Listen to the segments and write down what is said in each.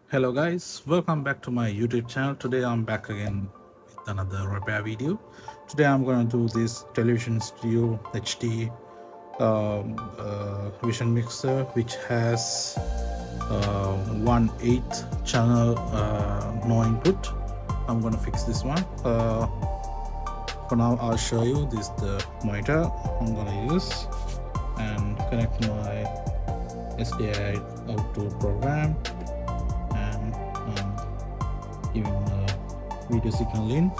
Hello guys, welcome back to my YouTube channel. Today I'm back again with another repair video. Today I'm going to do this television studio HD vision mixer which has 1/8 channel no input. I'm going to fix this one. For now I'll show you this the monitor I'm going to use and connect my SDI out to program and giving a video signal in.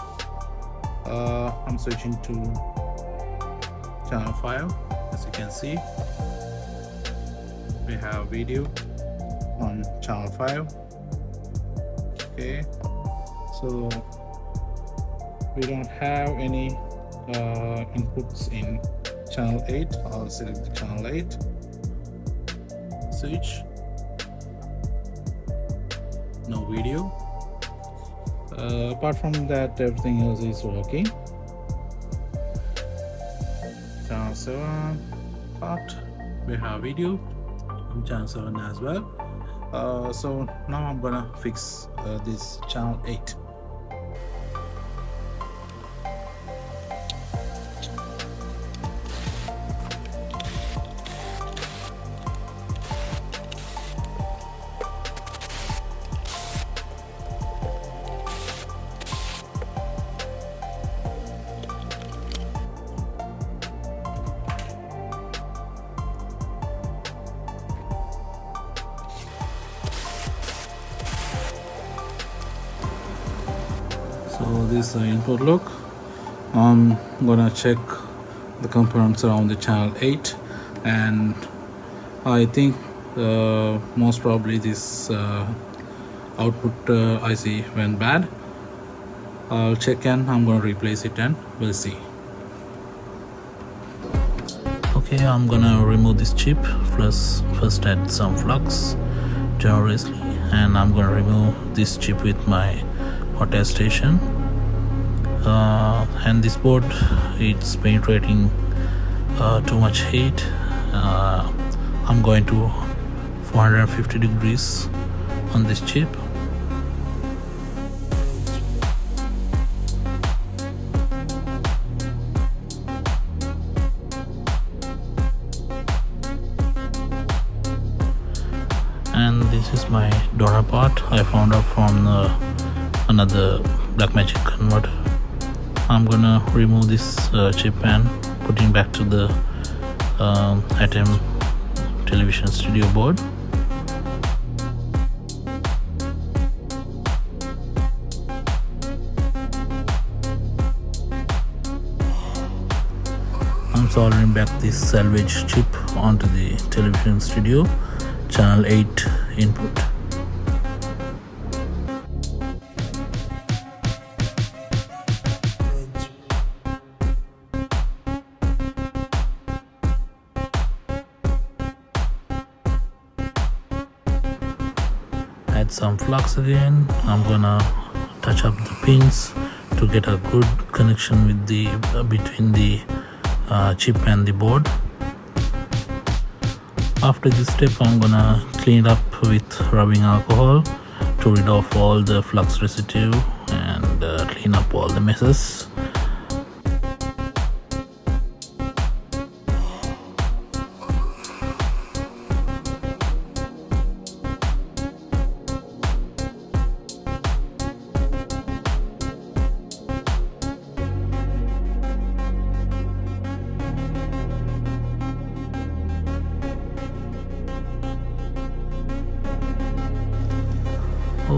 I'm switching to channel 5. As you can see, we have video on channel 5. Okay, so we don't have any inputs in channel 8. I'll select the channel 8, switch, no video. Apart from that, everything else is working. Channel 7 part, we have video on channel 7 as well. So now I'm gonna fix this channel 8. So this is the input look. I'm gonna check the components around the channel 8, and I think most probably this output IC went bad. I'll check and I'm gonna replace it and we'll see. Okay, I'm gonna remove this chip. First add some flux generously, and I'm gonna remove this chip with my hot air station. And this board, it's penetrating too much heat. I'm going to 450 degrees on this chip. And this is my donor part I found out from another Blackmagic converter. I'm gonna remove this chip and putting back to the ATEM television studio board. I'm soldering back this salvage chip onto the television studio channel 8 input. Add some flux again. I'm gonna touch up the pins to get a good connection with the between the chip and the board. After this step, I'm gonna clean it up with rubbing alcohol to rid off all the flux residue and clean up all the messes.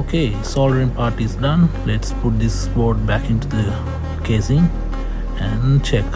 Okay, soldering part is done. Let's put this board back into the casing and check.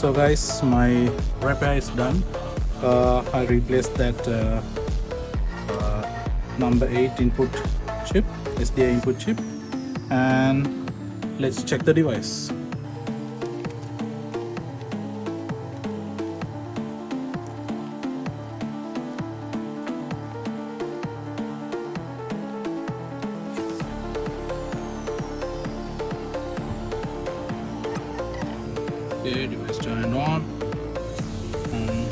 So guys, my repair is done. I replaced that number 8 input chip, SDI input chip, and let's check the device. Okay, device turned on, and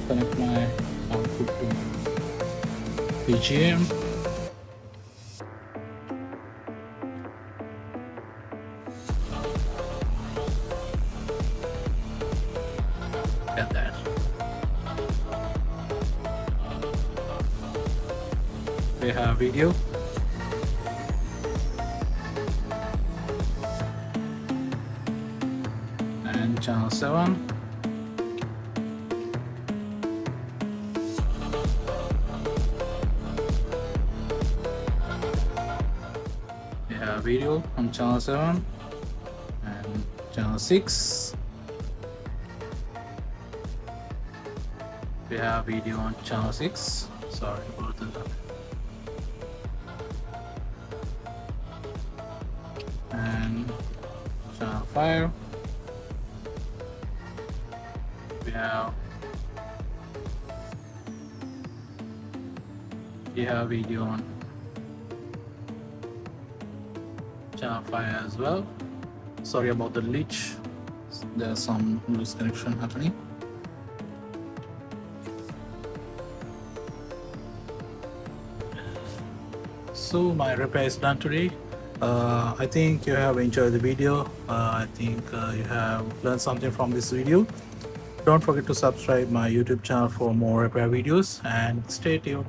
connect my output to BGM. Get that. We have video. And channel 7. We have video on channel 7 and channel 6. We have video on channel 6. Sorry about that. And channel 5. We have video on channel 5 as well. Sorry about the glitch. There's some loose connection happening. So my repair is done today. I think you have enjoyed the video. I think you have learned something from this video. Don't forget to subscribe my YouTube channel for more repair videos and stay tuned.